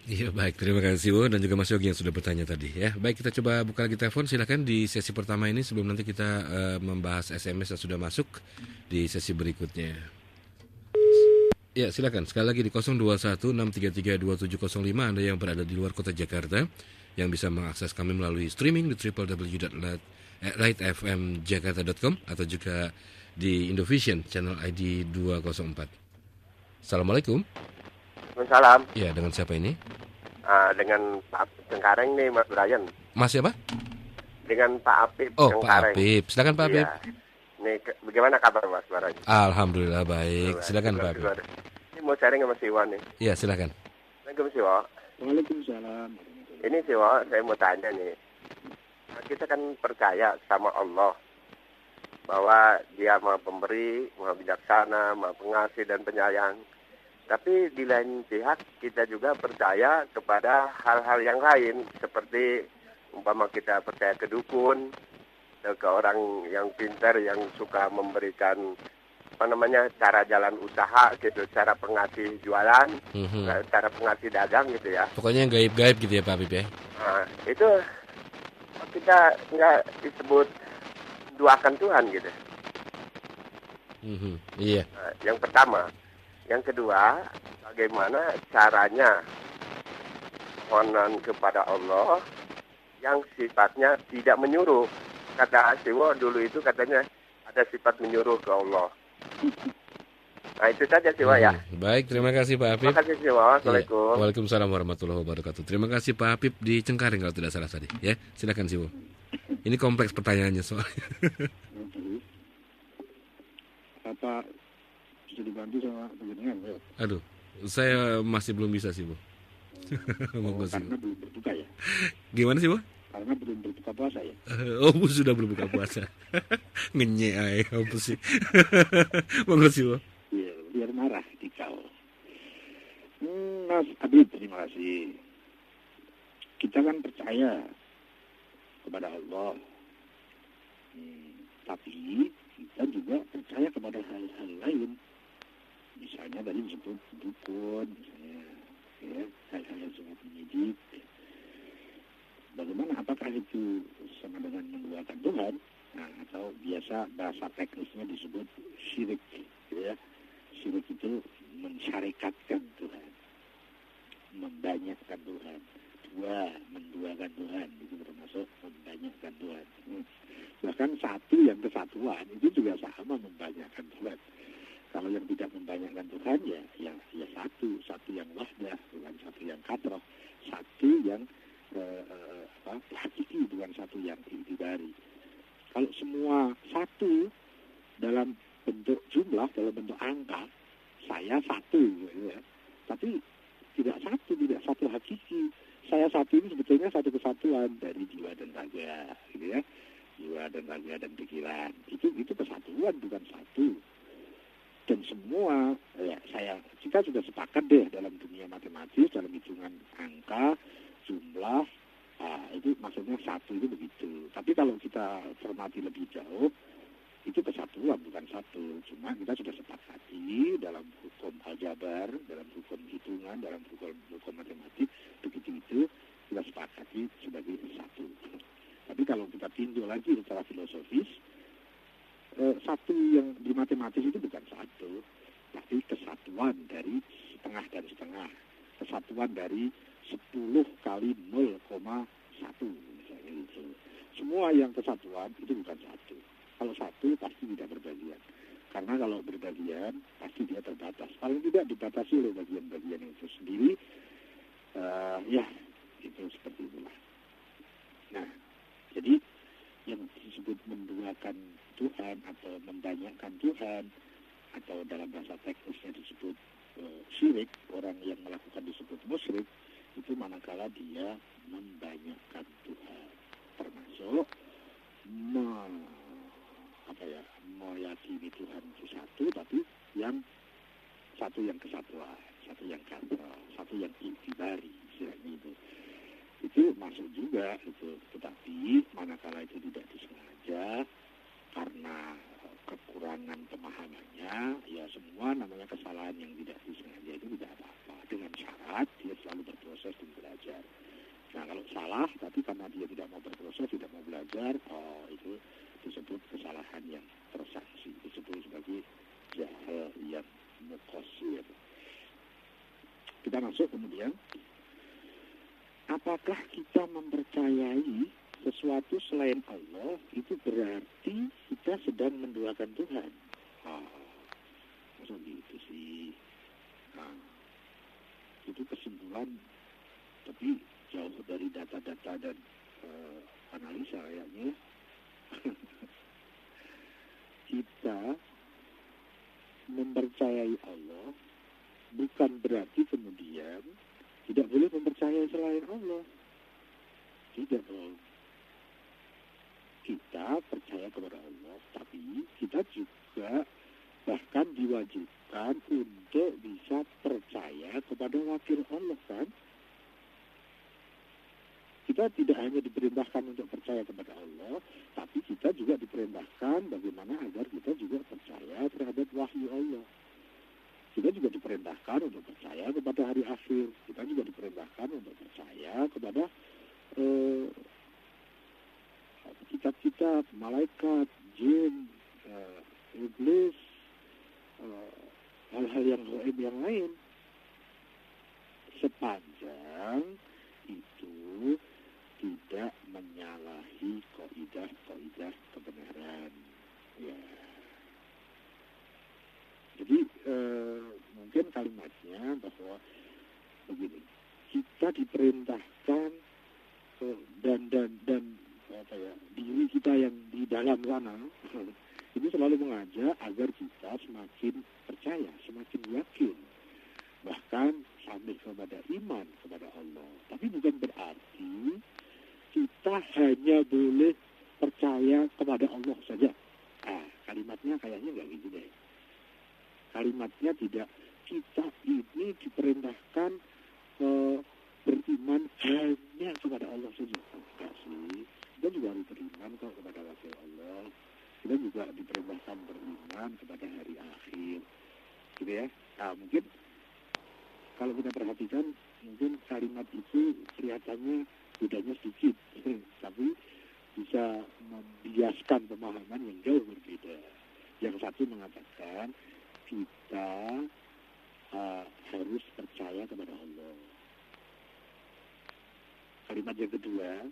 Iya baik, terima kasih Wo dan juga Mas Yogi yang sudah bertanya tadi ya. Baik, kita coba buka lagi telepon, silakan di sesi pertama ini sebelum nanti kita membahas SMS yang sudah masuk di sesi berikutnya. Ya silakan, sekali lagi di 0216332705 Anda yang berada di luar kota Jakarta yang bisa mengakses kami melalui streaming di www.lightfmjakarta.com atau juga di Indovision channel ID 204. Assalamualaikum. Waalaikumsalam. Ya, dengan siapa ini? Dengan Pak Cengkareng nih, Mas Brian. Mas siapa? Dengan Pak Apip Oh, Cengkareng. Pak Apip. Silakan Pak Apip. Iya. Ini bagaimana kabar Mas Brian? Alhamdulillah baik. Silakan Pak Apip. Ini mau sharing sama Siwa nih. Iya, silakan. Assalamualaikum Siwa. Waalaikumsalam. Ini Siwa, saya mau tanya nih. Kita kan percaya sama Allah bahwa Dia Maha Pemberi, Maha Bijaksana, Maha Pengasih dan Penyayang. Tapi di lain pihak kita juga percaya kepada hal-hal yang lain seperti umpama kita percaya ke dukun, ke orang yang pintar yang suka memberikan cara jalan usaha gitu, cara pengasih jualan, cara pengasih dagang gitu ya. Pokoknya yang gaib-gaib gitu ya Pak Apip ya. Nah, itu kita nggak disebut duakan Tuhan gitu. Iya. Nah, yang pertama. Yang kedua, bagaimana caranya mohon kepada Allah yang sifatnya tidak menyuruh. Kata Siwo dulu itu katanya ada sifat menyuruh ke Allah. Nah itu saja Siwo ya. Baik, terima kasih Pak Apip. Terima kasih Siwo. Assalamualaikum. Ya. Waalaikumsalam warahmatullahi wabarakatuh. Terima kasih Pak Apip di Cengkareng kalau tidak salah tadi. Ya, silakan Siwo. Ini kompleks pertanyaannya soalnya. Apa bisa dibantu sama penjenengan? Aduh, saya masih belum bisa sih Bu. Karena belum berbuka ya? Gimana sih Bu? Karena belum berbuka puasa ya? Bu sudah berbuka puasa. Ngenye aja, apa sih? Monggo sih Bu. Iya, biar marah dikau. Mas Abid, terima kasih. Kita kan percaya kepada Allah. Tapi kita juga percaya kepada hal-hal lain. Misalnya tadi disebut dukun, misalnya, ya, hal-hal yang sangat menyidik. Bagaimana? Apakah itu sama dengan menduakan Tuhan? Nah, atau biasa bahasa teknisnya disebut syirik, ya. Syirik itu mensyarikatkan Tuhan, membanyakkan Tuhan. Menduakan Tuhan itu termasuk membanyakkan Tuhan. Bahkan satu yang kesatuan itu juga sama membanyakkan Tuhan. Kalau yang tidak membanyakkan Tuhan ya satu yang wahdah, bukan satu yang katroh, satu yang hakiki, bukan satu yang intibari. Kalau semua satu dalam bentuk jumlah, dalam bentuk angka, saya satu, ya. Tapi tidak satu hakiki. Saya satu ini sebetulnya satu kesatuan dari jiwa dan raga, gitu ya. Jiwa dan raga dan pikiran itu kesatuan, bukan satu. Dan semua kita sudah sepakat deh dalam dunia matematis, dalam hitungan angka, jumlah, itu maksudnya satu itu begitu. Tapi kalau kita cermati lebih jauh, itu kesatuan bukan satu. Cuma kita sudah sepakati dalam hukum aljabar, dalam hukum hitungan, dalam hukum matematik, begitu kita sepakati sebagai satu. Tapi kalau kita tinjau lagi secara filosofis, satu yang di matematis itu bukan satu, tapi kesatuan dari setengah dan setengah, kesatuan dari 10 kali 0,1 misalnya itu. Semua yang kesatuan itu bukan satu. Kalau satu pasti tidak berbagian, karena kalau berbagian pasti dia terbatas. Paling tidak dibatasi oleh bagian-bagian itu sendiri. Itu seperti itulah. Nah, jadi yang disebut menduakan Tuhan atau membanyakkan Tuhan, atau dalam bahasa teknisnya disebut syirik, orang yang melakukan disebut musyrik, itu manakala dia membanyakkan Tuhan, termasuk meyakini Tuhan itu satu, tapi yang satu yang kesatuan, satu yang kantor, satu yang intibari, istilahnya itu masuk juga itu. Tetapi manakala itu tidak disengaja karena kekurangan pemahamannya, ya semua namanya kesalahan yang tidak disengaja itu tidak apa-apa. Dengan syarat dia selalu berproses dan belajar. Nah kalau salah, tapi karena dia tidak mau berproses, tidak mau belajar, itu disebut kesalahan yang tersanksi, disebut sebagai jahil yang mukosir. Kita masuk kemudian, apakah kita mempercayai sesuatu selain Allah itu berarti kita sedang menduakan Tuhan? Maksud gitu sih. Itu kesimpulan, tapi jauh dari data-data dan analisa kayaknya. Kita mempercayai Allah bukan berarti kemudian tidak boleh mempercayai selain Allah. Tidak dong. Kita percaya kepada Allah, tapi kita juga bahkan diwajibkan untuk bisa percaya kepada wakil Allah, kan? Kita tidak hanya diperintahkan untuk percaya kepada Allah, tapi kita juga diperintahkan bagaimana agar kita juga percaya terhadap wahyu Allah. Kita juga diperintahkan untuk percaya kepada hari akhir. Kita juga diperintahkan untuk percaya kepada kitab-kitab, malaikat, jin, iblis, hal-hal yang gaib yang lain. Sepanjang itu tidak menyalahi kaidah kebenaran. Ya. Jadi mungkin kalimatnya bahwa begini, kita diperintahkan dan apa ya, diri kita yang di dalam sana itu selalu mengajak agar kita semakin percaya, semakin yakin, bahkan sampai kepada iman kepada Allah. Tapi bukan berarti kita hanya boleh percaya kepada Allah saja. Kalimatnya kayaknya nggak gitu deh. Kalimatnya tidak, kita ini diperintahkan beriman hanya kepada Allah saja. Enggak sih. Kita juga harus beriman kok kepada wakil Allah. Kita juga diperintahkan beriman kepada hari akhir. Gitu ya. Mungkin kalau kita perhatikan, mungkin kalimat itu kelihatannya bedanya sedikit. Tapi bisa membiaskan pemahaman yang jauh berbeda. Yang satu mengatakan kita harus percaya kepada Allah. Kalimat yang kedua,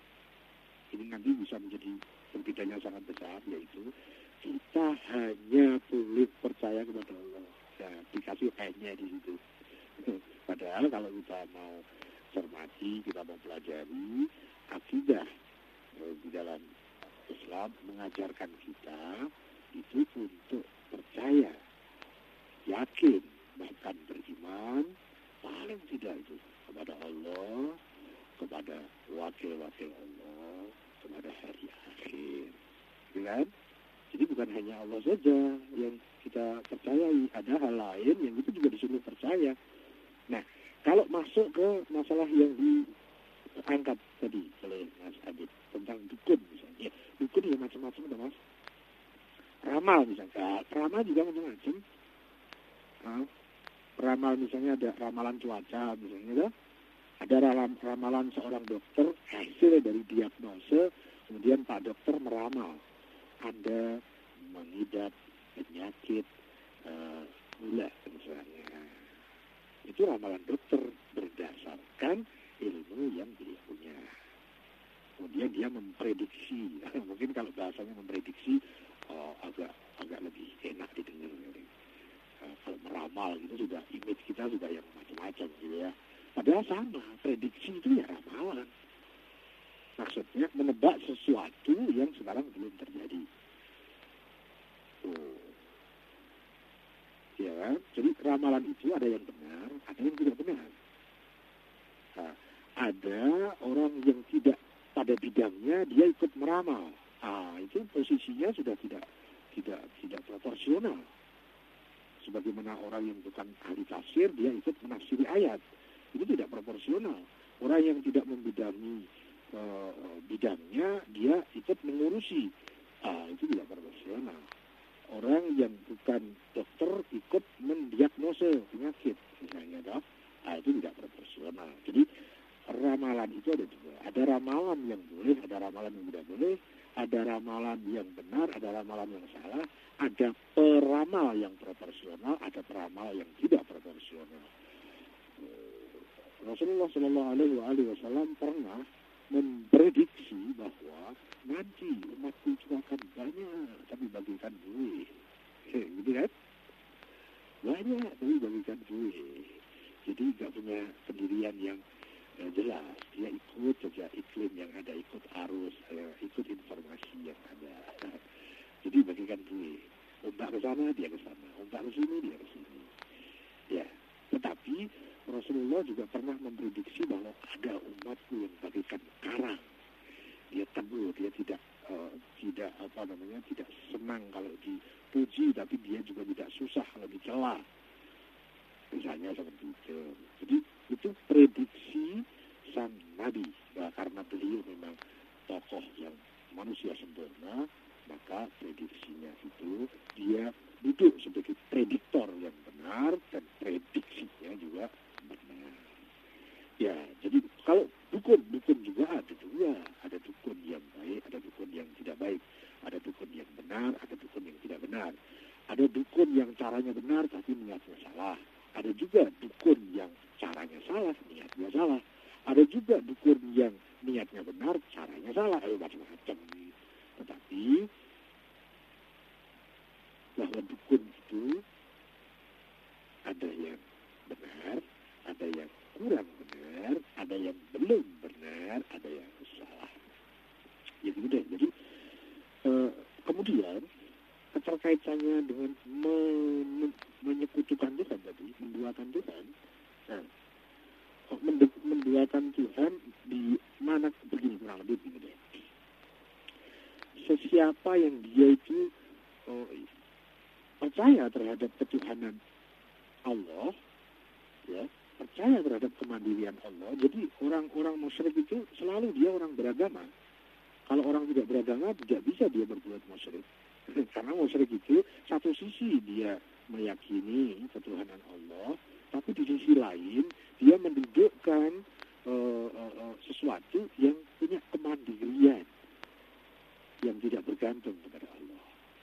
ini nanti bisa menjadi perbedaannya sangat besar, yaitu kita hanya boleh percaya kepada Allah. Ya, dikasih hanya di situ. Padahal kalau kita mau cermati, kita mau pelajari akidah di dalam Islam mengajarkan kita itu untuk percaya, yakin, bahkan beriman, paling tidak itu kepada Allah, kepada wakil-wakil Allah, kepada hari akhir. Kan? Jadi bukan hanya Allah saja yang kita percayai, ada hal lain yang itu juga disuruh percaya. Nah, kalau masuk ke masalah yang diangkat tadi oleh Mas Adit tentang dukun misalnya, dukun ya macam-macam ada Mas. Ramal misalnya, ramal juga macam-macam. Ramal misalnya ada ramalan cuaca misalnya, ada ramalan seorang dokter hasil dari diagnosa, kemudian Pak Dokter meramal Anda mengidap penyakit gula misalnya. Itu ramalan dokter berdasarkan ilmu yang dia punya. Kemudian dia memprediksi, mungkin kalau bahasanya memprediksi agak lebih enak didengar. Kalau meramal gitu sudah image kita sudah yang macam-macam gitu ya. Padahal sama, prediksi itu ya ramalan. Maksudnya menebak sesuatu yang sekarang belum terjadi. Ya kan? Jadi ramalan itu ada yang benar, ada yang tidak benar. Ada orang yang tidak pada bidangnya dia ikut meramal. Itu posisinya sudah tidak proporsional. Sebagaimana orang yang bukan ahli tafsir dia ikut menafsiri ayat, itu tidak proporsional. Orang yang tidak membidangi bidangnya dia ikut mengurusi, itu tidak proporsional. orang yang bukan dokter ikut mendiagnose penyakit misalnya toh. Nah, itu tidak proporsional. Jadi ramalan itu ada dua. Ada ramalan yang boleh, ada ramalan yang tidak boleh, ada ramalan yang benar, ada ramalan yang salah, ada peramal yang proporsional, ada peramal yang tidak proporsional. Rasulullah Shallallahu Alaihi Wasallam pernah memprediksi bahwa nanti umatku itu akan banyak tapi bagikan duit, gitu kan? Banyak tapi bagikan duit. Jadi nggak punya pendirian yang jelas. Dia ikut saja iklim yang ada, ikut arus, ikut informasi yang ada. Jadi bagikan duit. Ombak ke sana, dia ke sana. Ombak ke sini, dia ke sini. Ya, tetapi Rasulullah juga pernah memprediksi bahwa ada umatku yang bagikan karang. Dia teguh, dia tidak tidak senang kalau dipuji, tapi dia juga tidak susah kalau dicela. Misalnya seperti itu. Jadi itu prediksi sang Nabi. Nah, karena beliau memang tokoh yang manusia sempurna, maka prediksinya itu dia duduk sebagai prediktor yang benar dan prediksinya juga benar. Ya, jadi kalau dukun juga ada dua. Ada dukun yang baik, ada dukun yang tidak baik. Ada dukun yang benar, ada dukun yang tidak benar. Ada dukun yang caranya benar tapi niatnya salah. Ada juga dukun yang caranya salah, niatnya salah. Ada juga dukun yang niatnya benar, caranya salah. Macam-macam. Tetapi bahwa dukun itu ada yang benar, ada yang kurang benar, ada yang belum benar, ada yang salah. Ya udah. Jadi kemudian keterkaitannya dengan menyekutukan Tuhan tadi, menduakan Tuhan. Nah, menduakan Tuhan di mana begini, kurang lebih begini deh. Sesiapa yang dia itu percaya terhadap ketuhanan Allah, ya, percaya terhadap kemandirian Allah. Jadi orang-orang musyrik itu selalu dia orang beragama. Kalau orang tidak beragama tidak bisa dia berbuat musyrik. Karena musyrik itu satu sisi dia meyakini ketuhanan Allah, tapi di sisi lain dia mendudukkan sesuatu yang punya kemandirian, yang tidak bergantung kepada Allah.